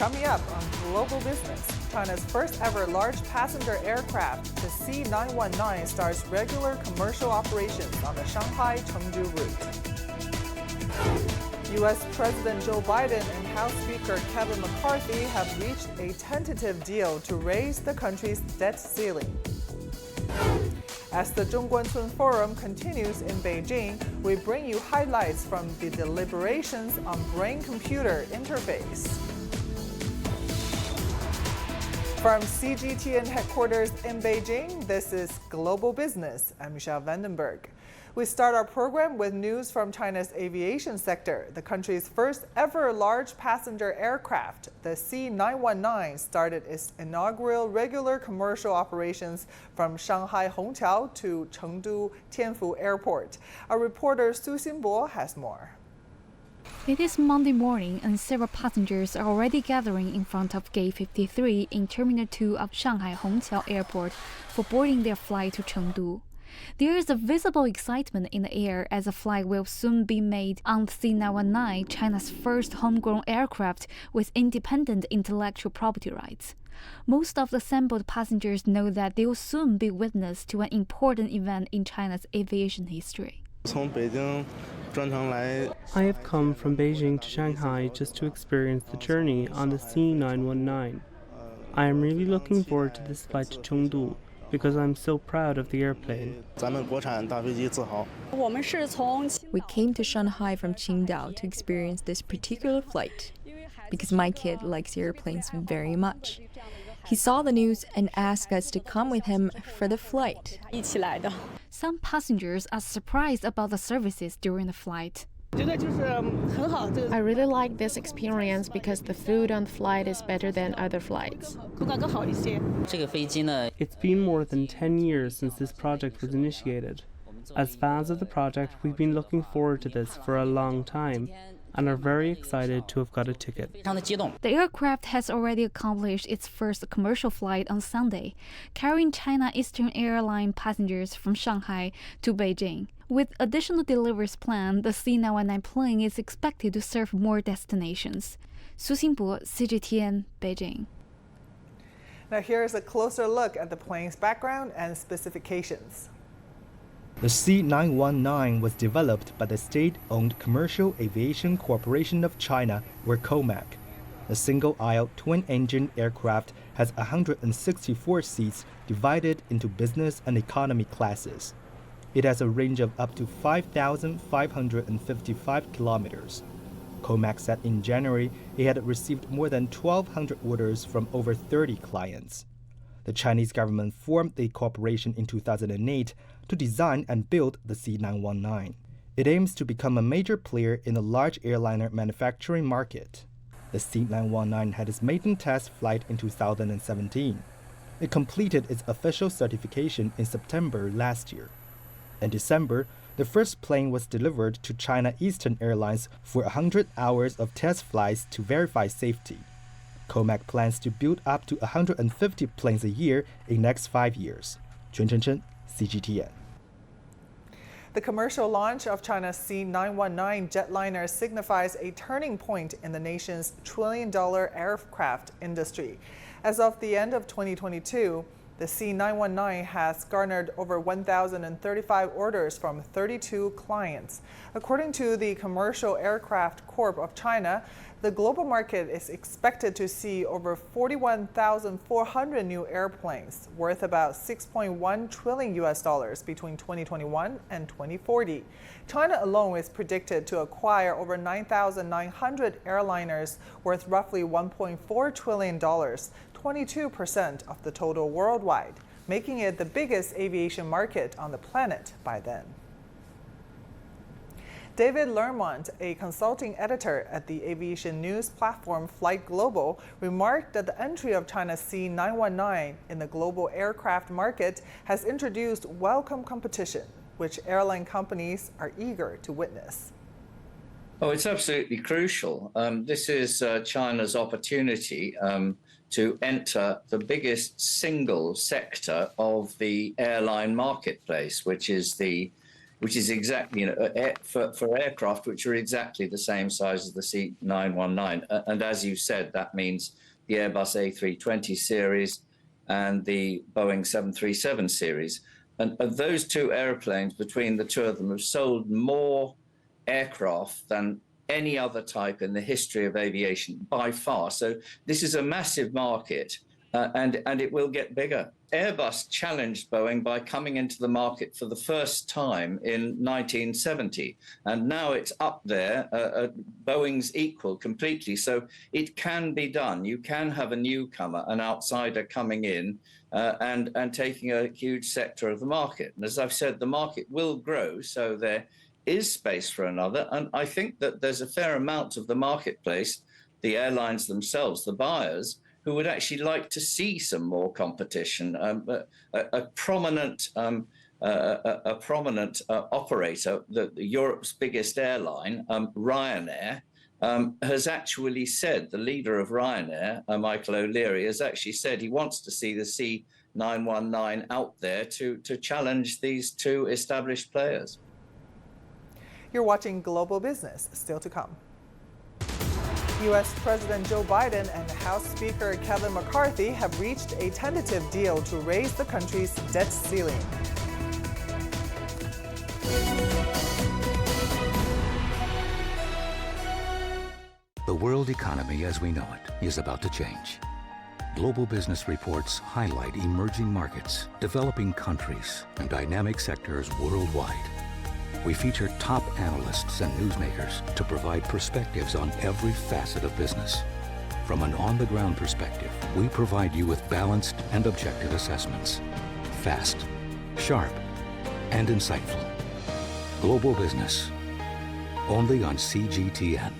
Coming up on Global Business, China's first ever large passenger aircraft, the C919, starts regular commercial operations on the Shanghai-Chengdu route. U.S. President Joe Biden and House Speaker Kevin McCarthy have reached a tentative deal to raise the country's debt ceiling. As the Zhongguancun Forum continues in Beijing, we bring you highlights from the deliberations on brain-computer interface. From CGTN headquarters in Beijing, this is Global Business. I'm Michelle Vandenberg. We start our program with news from China's aviation sector. The country's first ever large passenger aircraft, the C919, started its inaugural regular commercial operations from Shanghai Hongqiao to Chengdu Tianfu Airport. Our reporter Su Xinbo has more. It is Monday morning and several passengers are already gathering in front of Gate 53 in Terminal 2 of Shanghai Hongqiao Airport for boarding their flight to Chengdu. There is a visible excitement in the air as a flight will soon be made on the C919, China's first homegrown aircraft with independent intellectual property rights. Most of the assembled passengers know that they will soon be witness to an important event in China's aviation history. I have come from Beijing to Shanghai just to experience the journey on the C919. I am really looking forward to this flight to Chengdu because I'm so proud of the airplane. We came to Shanghai from Qingdao to experience this particular flight because my kid likes airplanes very much. He saw the news and asked us to come with him for the flight. Some passengers are surprised about the services during the flight. I really like this experience because the food on the flight is better than other flights. It's been more than 10 years since this project was initiated. As fans of the project, we've been looking forward to this for a long time and are very excited to have got a ticket. The aircraft has already accomplished its first commercial flight on Sunday, carrying China Eastern Airlines passengers from Shanghai to Beijing. With additional deliveries planned, the C919 plane is expected to serve more destinations. Su Xinbo, CGTN, Beijing. Now here's a closer look at the plane's background and specifications. The C919 was developed by the state-owned Commercial Aviation Corporation of China, or COMAC. The single-aisle twin-engine aircraft has 164 seats divided into business and economy classes. It has a range of up to 5,555 kilometers. COMAC said in January it had received more than 1,200 orders from over 30 clients. The Chinese government formed the corporation in 2008 to design and build the C919. It aims to become a major player in the large airliner manufacturing market. The C919 had its maiden test flight in 2017. It completed its official certification in September last year. In December, the first plane was delivered to China Eastern Airlines for 100 hours of test flights to verify safety. COMAC plans to build up to 150 planes a year in the next 5 years. Chun Chen, CGTN. The commercial launch of China's C919 jetliner signifies a turning point in the nation's trillion-dollar aircraft industry. As of the end of 2022, the C919 has garnered over 1,035 orders from 32 clients. According to the Commercial Aircraft Corp of China, the global market is expected to see over 41,400 new airplanes, worth about $6.1 trillion between 2021 and 2040. China alone is predicted to acquire over 9,900 airliners, worth roughly $1.4 trillion. 22% of the total worldwide, making it the biggest aviation market on the planet by then. David Lermont, a consulting editor at the aviation news platform Flight Global, remarked that the entry of China's C919 in the global aircraft market has introduced welcome competition, which airline companies are eager to witness. Oh, it's absolutely crucial. This is China's opportunity to enter the biggest single sector of the airline marketplace, which is the which is exactly, for aircraft which are exactly the same size as the C919. And as you said, that means the Airbus A320 series and the Boeing 737 series. And those two airplanes, between the two of them, have sold more aircraft than any other type in the history of aviation by far. So this is a massive market, and it will get bigger. Airbus challenged Boeing by coming into the market for the first time in 1970, and now it's up there. Boeing's equal completely, so it can be done. You can have a newcomer, an outsider coming in and taking a huge sector of the market. And as I've said, the market will grow, so there is space for another. And I think that there's a fair amount of the marketplace, the airlines themselves, the buyers, who would actually like to see some more competition. A prominent operator, Europe's biggest airline, Ryanair, has actually said, the leader of Ryanair, Michael O'Leary, has actually said he wants to see the C919 out there to challenge these two established players. You're watching Global Business, still to come. U.S. President Joe Biden and House Speaker Kevin McCarthy have reached a tentative deal to raise the country's debt ceiling. The world economy as we know it is about to change. Global business reports highlight emerging markets, developing countries, and dynamic sectors worldwide. We feature top analysts and newsmakers to provide perspectives on every facet of business. From an on-the-ground perspective, we provide you with balanced and objective assessments. Fast, sharp, and insightful. Global Business, only on CGTN.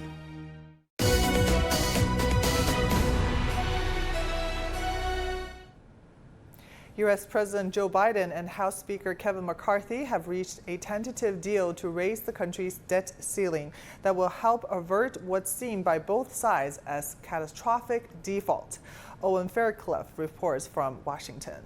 U.S. President Joe Biden and House Speaker Kevin McCarthy have reached a tentative deal to raise the country's debt ceiling that will help avert what's seen by both sides as catastrophic default. Owen Fairclough reports from Washington.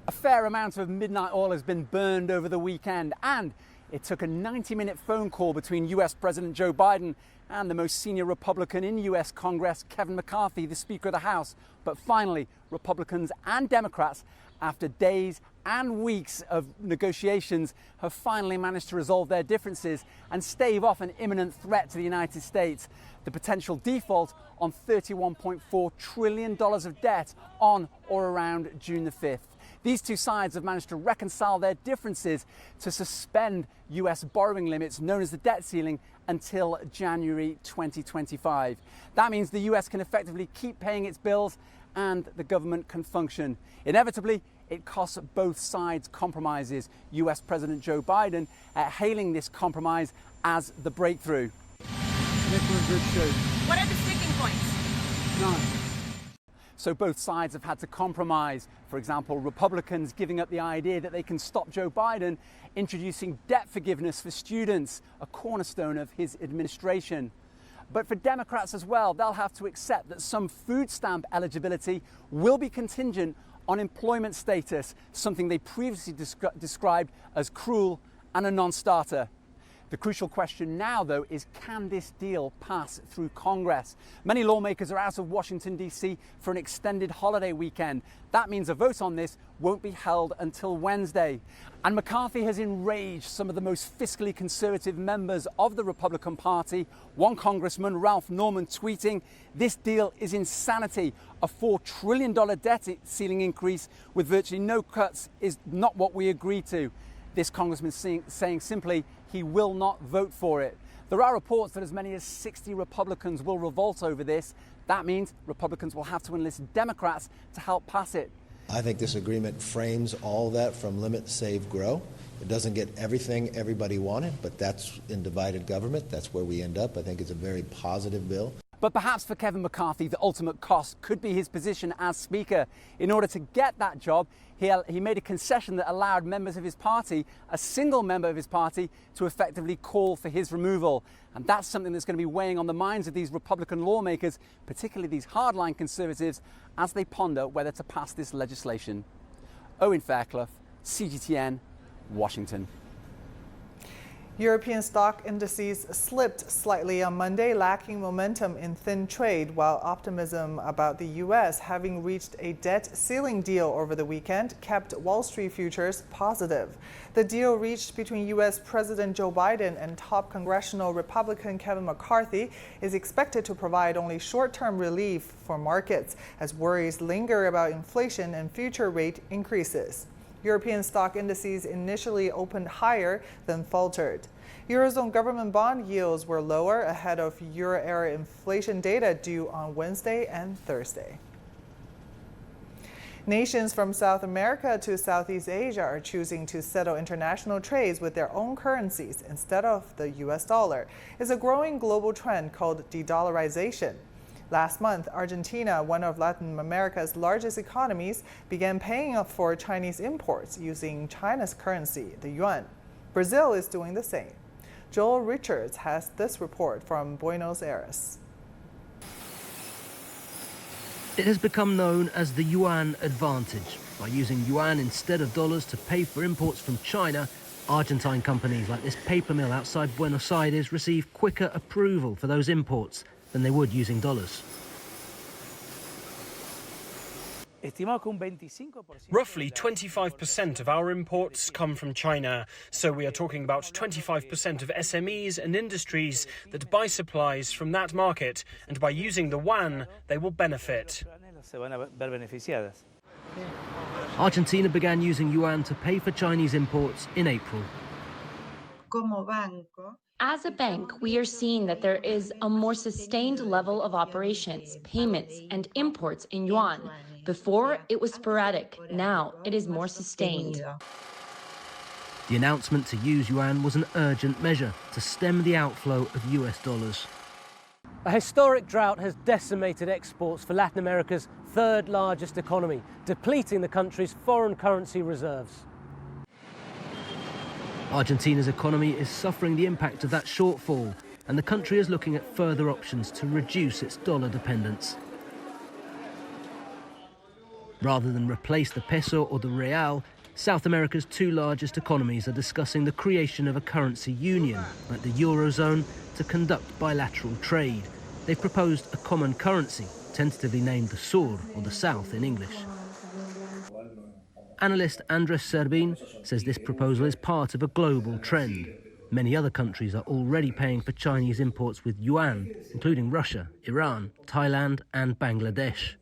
A fair amount of midnight oil has been burned over the weekend, and it took a 90-minute phone call between U.S. President Joe Biden and the most senior Republican in U.S. Congress, Kevin McCarthy, the Speaker of the House. But finally, Republicans and Democrats, after days and weeks of negotiations, have finally managed to resolve their differences and stave off an imminent threat to the United States, the potential default on $31.4 trillion of debt on or around June the 5th. These two sides have managed to reconcile their differences to suspend US borrowing limits, known as the debt ceiling, until January 2025. That means the US can effectively keep paying its bills and the government can function. Inevitably, it costs both sides compromises. US President Joe Biden hailing this compromise as the breakthrough. What are the sticking points? None. So both sides have had to compromise. For example, Republicans giving up the idea that they can stop Joe Biden introducing debt forgiveness for students, a cornerstone of his administration. But for Democrats as well, they'll have to accept that some food stamp eligibility will be contingent on employment status, something they previously described as cruel and a non-starter. The crucial question now, though, is can this deal pass through Congress? Many lawmakers are out of Washington, D.C. for an extended holiday weekend. That means a vote on this won't be held until Wednesday. And McCarthy has enraged some of the most fiscally conservative members of the Republican Party. One Congressman, Ralph Norman, tweeting, "This deal is insanity. A $4 trillion debt ceiling increase with virtually no cuts is not what we agreed to." This congressman saying simply he will not vote for it. There are reports that as many as 60 Republicans will revolt over this. That means Republicans will have to enlist Democrats to help pass it. I think this agreement frames all that from limit, save, grow. It doesn't get everything everybody wanted, but that's in divided government. That's where we end up. I think it's a very positive bill. But perhaps for Kevin McCarthy, the ultimate cost could be his position as Speaker. In order to get that job, he made a concession that allowed members of his party, a single member of his party, to effectively call for his removal. And that's something that's going to be weighing on the minds of these Republican lawmakers, particularly these hardline conservatives, as they ponder whether to pass this legislation. Owen Fairclough, CGTN, Washington. European stock indices slipped slightly on Monday, lacking momentum in thin trade, while optimism about the U.S. having reached a debt ceiling deal over the weekend kept Wall Street futures positive. The deal reached between U.S. President Joe Biden and top congressional Republican Kevin McCarthy is expected to provide only short-term relief for markets as worries linger about inflation and future rate increases. European stock indices initially opened higher, then faltered. Eurozone government bond yields were lower ahead of euro area inflation data due on Wednesday and Thursday. Nations from South America to Southeast Asia are choosing to settle international trades with their own currencies instead of the US dollar. It's a growing global trend called de-dollarization. Last month, Argentina, one of Latin America's largest economies, began paying up for Chinese imports using China's currency, the yuan. Brazil is doing the same. Joel Richards has this report from Buenos Aires. It has become known as the yuan advantage. By using yuan instead of dollars to pay for imports from China, Argentine companies like this paper mill outside Buenos Aires receive quicker approval for those imports than they would using dollars. Roughly 25% of our imports come from China, so we are talking about 25% of SMEs and industries that buy supplies from that market, and by using the yuan, they will benefit. Argentina began using yuan to pay for Chinese imports in April. As a bank, we are seeing that there is a more sustained level of operations, payments, and imports in yuan. Before, it was sporadic. Now, it is more sustained. The announcement to use yuan was an urgent measure to stem the outflow of US dollars. A historic drought has decimated exports for Latin America's third largest economy, depleting the country's foreign currency reserves. Argentina's economy is suffering the impact of that shortfall, and the country is looking at further options to reduce its dollar dependence. Rather than replace the peso or the real, South America's two largest economies are discussing the creation of a currency union, like the Eurozone, to conduct bilateral trade. They've proposed a common currency, tentatively named the Sur, or the South in English. Analyst Andres Servín says this proposal is part of a global trend. Many other countries are already paying for Chinese imports with yuan, including Russia, Iran, Thailand and Bangladesh.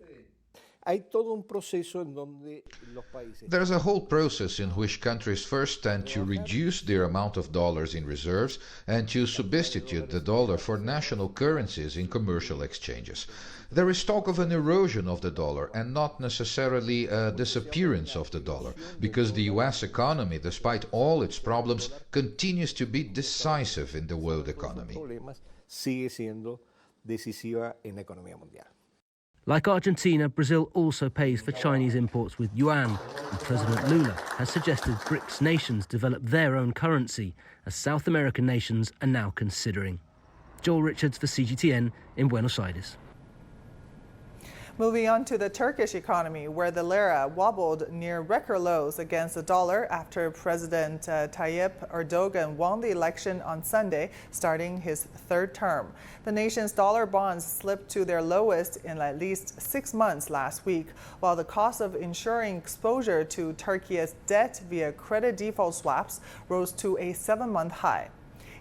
There's a whole process in which countries first tend to reduce their amount of dollars in reserves and to substitute the dollar for national currencies in commercial exchanges. There is talk of an erosion of the dollar and not necessarily a disappearance of the dollar, because the US economy, despite all its problems, continues to be decisive in the world economy. Like Argentina, Brazil also pays for Chinese imports with yuan, and President Lula has suggested BRICS nations develop their own currency, as South American nations are now considering. Joel Richards for CGTN in Buenos Aires. Moving on to the Turkish economy, where the lira wobbled near record lows against the dollar after President Tayyip Erdogan won the election on Sunday, starting his third term. The nation's dollar bonds slipped to their lowest in at least 6 months last week, while the cost of insuring exposure to Turkey's debt via credit default swaps rose to a 7-month high.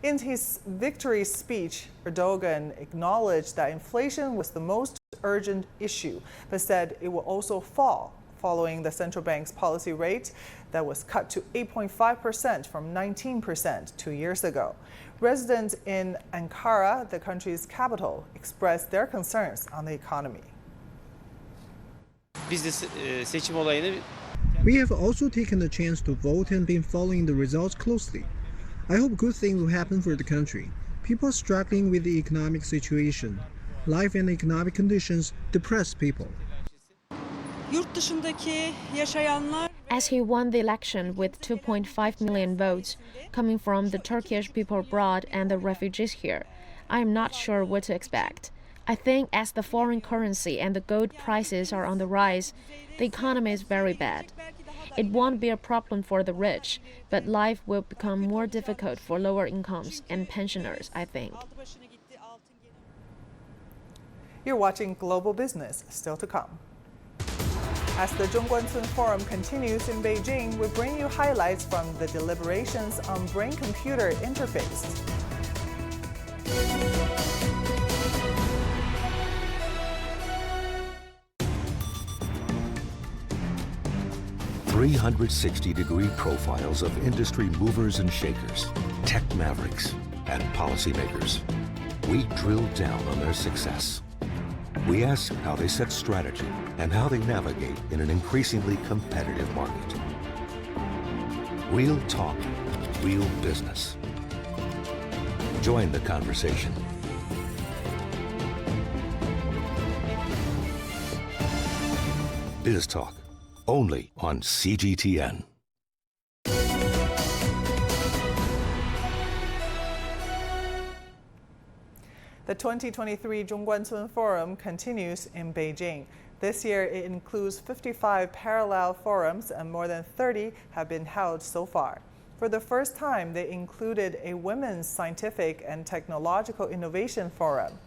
In his victory speech, Erdogan acknowledged that inflation was the most urgent issue, but said it will also fall following the central bank's policy rate that was cut to 8.5% from 19% 2 years ago. Residents in Ankara, the country's capital, expressed their concerns on the economy. We have also taken the chance to vote and been following the results closely. I hope good things will happen for the country. People are struggling with the economic situation. Life and economic conditions depress people. As he won the election with 2.5 million votes coming from the Turkish people abroad and the refugees here, I am not sure what to expect. I think as the foreign currency and the gold prices are on the rise, the economy is very bad. It won't be a problem for the rich, but life will become more difficult for lower incomes and pensioners, I think. You're watching Global Business, still to come. As the Zhongguancun Forum continues in Beijing, we bring you highlights from the deliberations on brain-computer interface. "360-degree profiles of industry movers and shakers, tech mavericks, and policymakers. We drill down on their success. We ask how they set strategy and how they navigate in an increasingly competitive market. Real talk, real business. Join the conversation. Biz Talk, only on CGTN. The 2023 Zhongguancun Forum continues in Beijing. This year, it includes 55 parallel forums and more than 30 have been held so far. For the first time, they included a Women's Scientific and Technological Innovation Forum.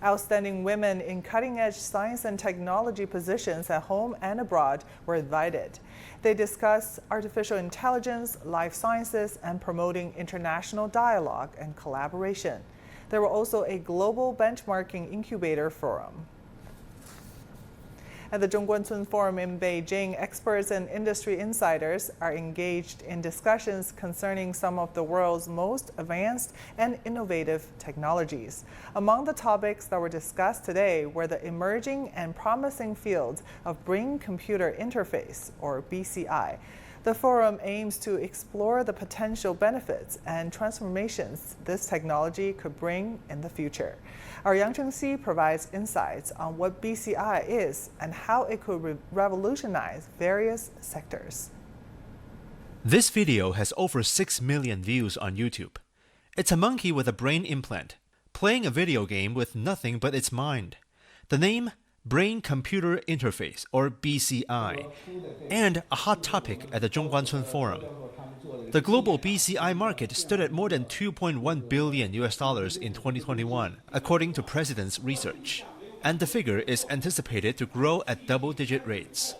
Outstanding women in cutting-edge science and technology positions at home and abroad were invited. They discussed artificial intelligence, life sciences, and promoting international dialogue and collaboration. There were also a global benchmarking incubator forum. At the Zhongguancun Forum in Beijing, experts and industry insiders are engaged in discussions concerning some of the world's most advanced and innovative technologies. Among the topics that were discussed today were the emerging and promising fields of brain-computer interface, or BCI. The forum aims to explore the potential benefits and transformations this technology could bring in the future. Our Yang Chengxi provides insights on what BCI is and how it could revolutionize various sectors. This video has over 6 million views on YouTube. It's a monkey with a brain implant, playing a video game with nothing but its mind. The name? Brain-Computer Interface, or BCI, and a hot topic at the Zhongguancun Forum. The global BCI market stood at more than $2.1 billion in 2021, according to President's research, and the figure is anticipated to grow at double-digit rates.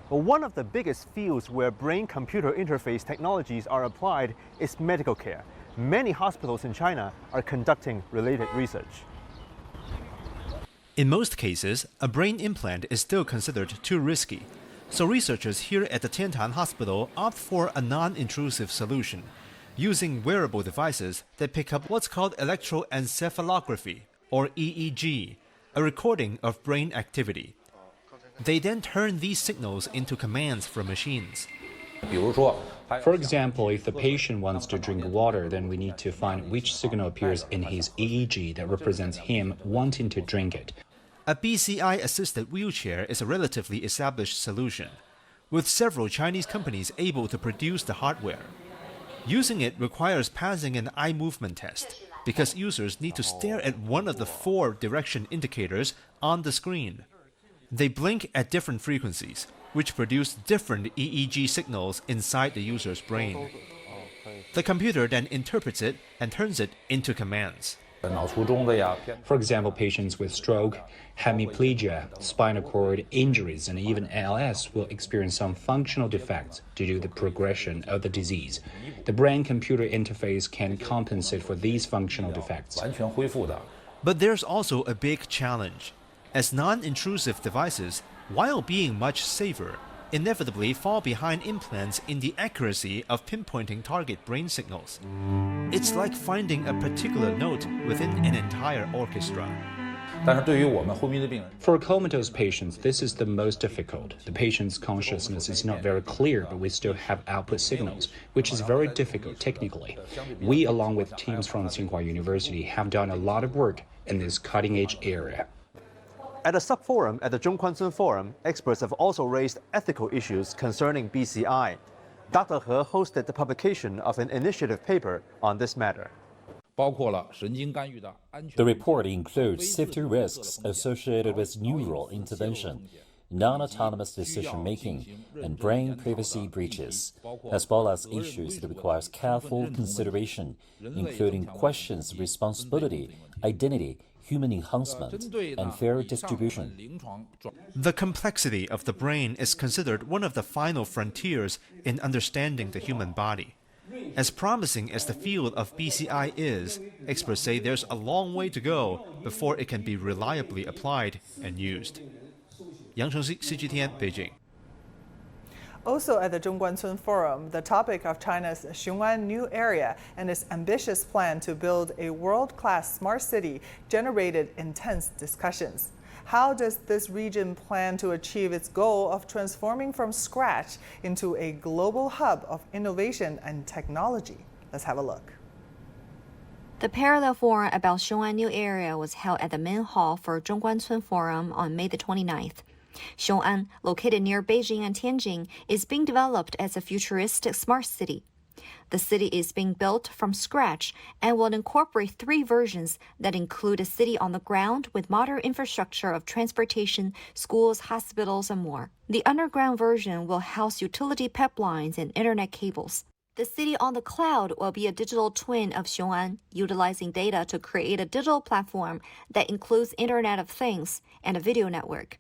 One of the biggest fields where brain-computer interface technologies are applied is medical care. Many hospitals in China are conducting related research. In most cases, a brain implant is still considered too risky, so researchers here at the Tiantan Hospital opt for a non-intrusive solution, using wearable devices that pick up what's called electroencephalography, or EEG, a recording of brain activity. They then turn these signals into commands from machines. For example, if the patient wants to drink water, then we need to find which signal appears in his EEG that represents him wanting to drink it. A BCI-assisted wheelchair is a relatively established solution, with several Chinese companies able to produce the hardware. Using it requires passing an eye movement test, because users need to stare at one of the 4 direction indicators on the screen. They blink at different frequencies, which produce different EEG signals inside the user's brain. The computer then interprets it and turns it into commands. For example, patients with stroke, hemiplegia, spinal cord injuries, and even ALS will experience some functional defects due to the progression of the disease. The brain-computer interface can compensate for these functional defects. But there's also a big challenge, as non-intrusive devices, while being much safer, inevitably fall behind implants in the accuracy of pinpointing target brain signals. It's like finding a particular note within an entire orchestra. For comatose patients, this is the most difficult. The patient's consciousness is not very clear, but we still have output signals, which is very difficult technically. We, along with teams from Tsinghua University, have done a lot of work in this cutting-edge area. At a sub-forum at the Zhongguancun Forum, experts have also raised ethical issues concerning BCI. Dr. He hosted the publication of an initiative paper on this matter. The report includes safety risks associated with neural intervention, non-autonomous decision-making, and brain privacy breaches, as well as issues that requires careful consideration, including questions of responsibility, identity, human enhancement, and fair distribution. The complexity of the brain is considered one of the final frontiers in understanding the human body. As promising as the field of BCI is, experts say there's a long way to go before it can be reliably applied and used. Yang Chengxi, CGTN, Beijing. Also at the Zhongguancun Forum, the topic of China's Xiong'an New Area and its ambitious plan to build a world-class smart city generated intense discussions. How does this region plan to achieve its goal of transforming from scratch into a global hub of innovation and technology? Let's have a look. The parallel forum about Xiong'an New Area was held at the main hall for Zhongguancun Forum on May the 29th. Xiong'an, located near Beijing and Tianjin, is being developed as a futuristic smart city. The city is being built from scratch and will incorporate 3 versions that include a city on the ground with modern infrastructure of transportation, schools, hospitals, and more. The underground version will house utility pipelines and internet cables. The city on the cloud will be a digital twin of Xiong'an, utilizing data to create a digital platform that includes Internet of Things and a video network.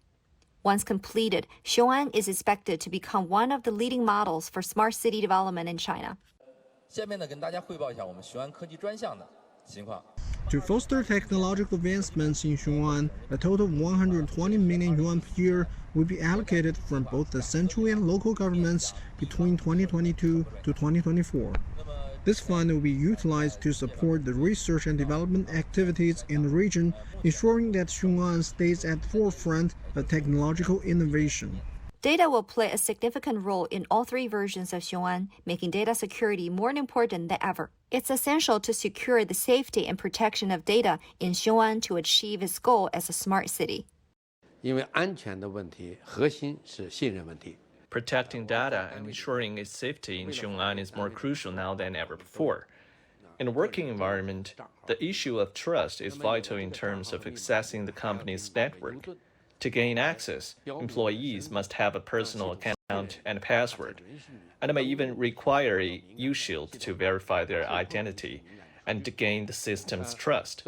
Once completed, Xiong'an is expected to become one of the leading models for smart city development in China. To foster technological advancements in Xiong'an, a total of 120 million yuan per year will be allocated from both the central and local governments between 2022 to 2024. This fund will be utilized to support the research and development activities in the region, ensuring that Xiong'an stays at the forefront of technological innovation. Data will play a significant role in all 3 versions of Xiong'an, making data security more important than ever. It's essential to secure the safety and protection of data in Xiong'an to achieve its goal as a smart city. Protecting data and ensuring its safety in Xiong'an is more crucial now than ever before. In a working environment, the issue of trust is vital in terms of accessing the company's network. To gain access, employees must have a personal account and a password, and may even require a U-Shield to verify their identity and to gain the system's trust.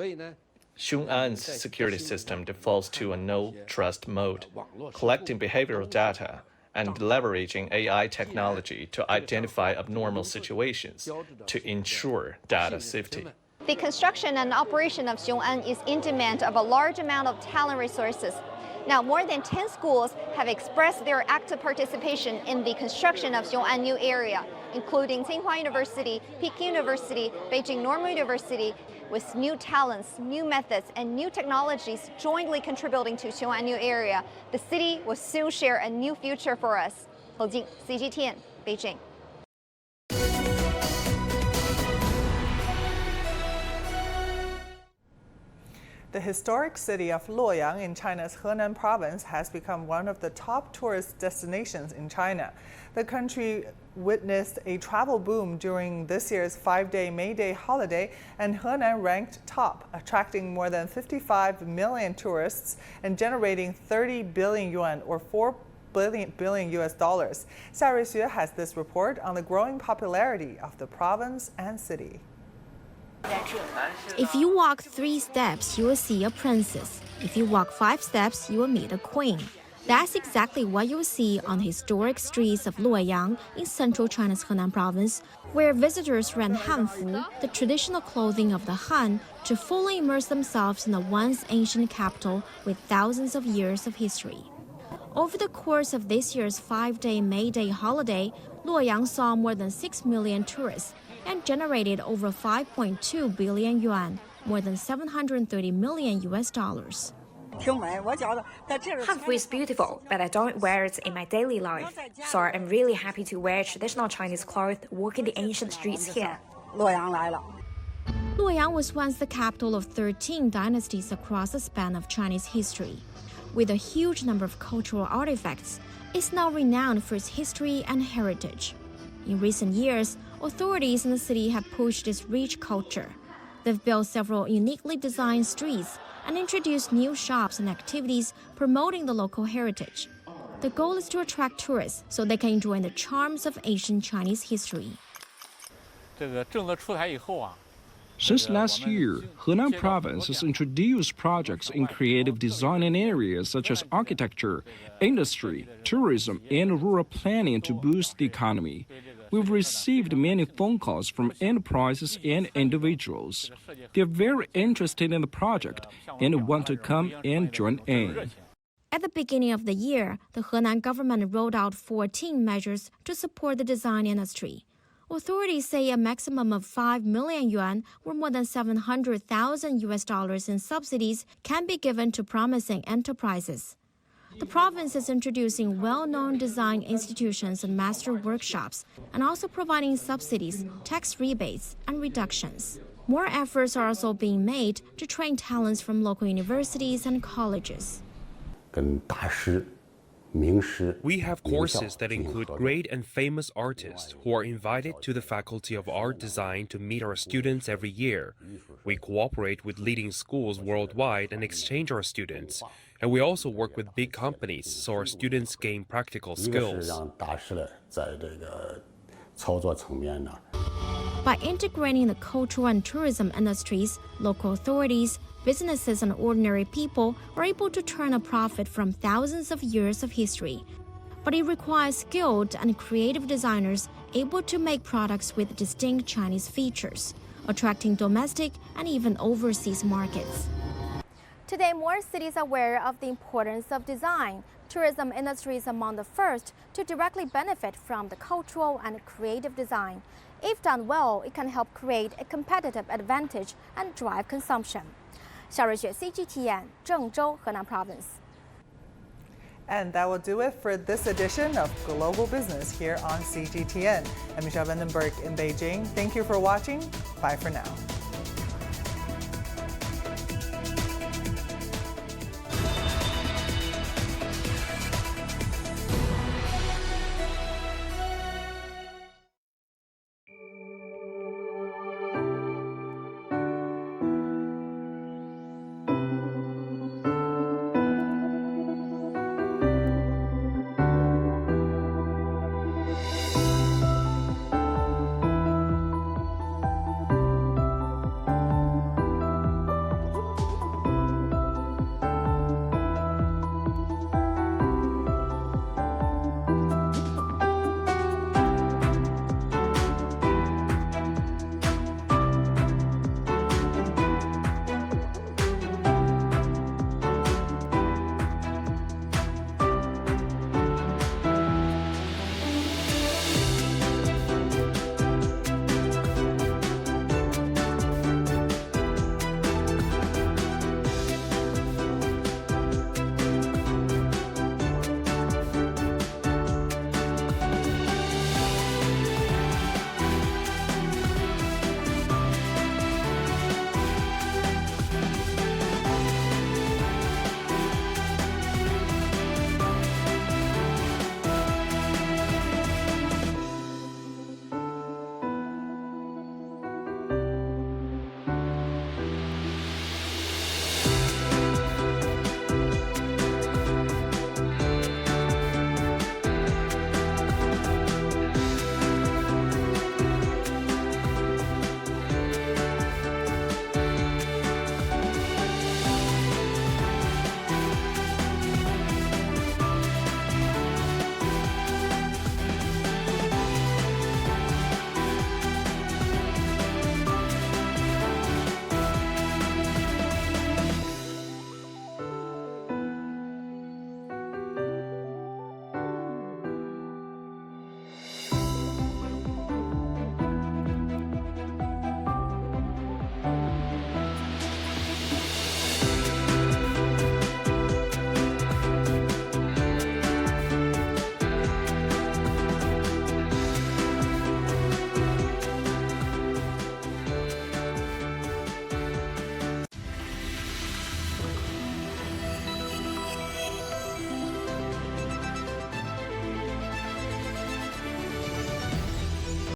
Xiong'an's security system defaults to a no-trust mode, collecting behavioral data and leveraging AI technology to identify abnormal situations to ensure data safety. The construction and operation of Xiong'an is in demand of a large amount of talent resources. Now, more than 10 schools have expressed their active participation in the construction of Xiong'an New Area, including Tsinghua University, Peking University, Beijing Normal University, with new talents, new methods, and new technologies jointly contributing to Xiong'an New Area. The city will soon share a new future for us. Hou Jing, CGTN, Beijing. The historic city of Luoyang in China's Henan province has become one of the top tourist destinations in China. The country witnessed a travel boom during this year's 5-day May Day holiday, and Henan ranked top, attracting more than 55 million tourists and generating 30 billion yuan or $4 billion US dollars. Xia Ruixue has this report on the growing popularity of the province and city. If you walk 3 steps, you will see a princess. If you walk 5 steps, you will meet a queen. That's exactly what you will see on the historic streets of Luoyang in central China's Henan province, where visitors rent Hanfu, the traditional clothing of the Han, to fully immerse themselves in the once ancient capital with thousands of years of history. Over the course of this year's 5-day May Day holiday, Luoyang saw more than 6 million tourists and generated over 5.2 billion yuan, more than 730 million US dollars. Hanfu is beautiful, but I don't wear it in my daily life. So I'm really happy to wear traditional Chinese clothes walking the ancient streets here. Luoyang was once the capital of 13 dynasties across the span of Chinese history. With a huge number of cultural artifacts, it's now renowned for its history and heritage. In recent years, authorities in the city have pushed its rich culture. They've built several uniquely designed streets and introduced new shops and activities promoting the local heritage. The goal is to attract tourists so they can join the charms of ancient Chinese history. Since last year, Henan Province has introduced projects in creative design in areas such as architecture, industry, tourism, and rural planning to boost the economy. We've received many phone calls from enterprises and individuals. They're very interested in the project and want to come and join in. At the beginning of the year, the Henan government rolled out 14 measures to support the design industry. Authorities say a maximum of 5 million yuan, or more than $700,000 in subsidies, can be given to promising enterprises. The province is introducing well-known design institutions and master workshops, and also providing subsidies, tax rebates, and reductions. More efforts are also being made to train talents from local universities and colleges. We have courses that include great and famous artists who are invited to the Faculty of Art Design to meet our students every year. We cooperate with leading schools worldwide and exchange our students. And we also work with big companies so our students gain practical skills. By integrating the cultural and tourism industries, local authorities, businesses, and ordinary people are able to turn a profit from thousands of years of history. But it requires skilled and creative designers able to make products with distinct Chinese features, attracting domestic and even overseas markets. Today, more cities are aware of the importance of design. Tourism industry is among the first to directly benefit from the cultural and creative design. If done well, it can help create a competitive advantage and drive consumption. 夏瑞雪 CGTN 郑州河南 Province. And that will do it for this edition of Global Business here on CGTN. I'm Michelle Vandenberg in Beijing. Thank you for watching. Bye for now.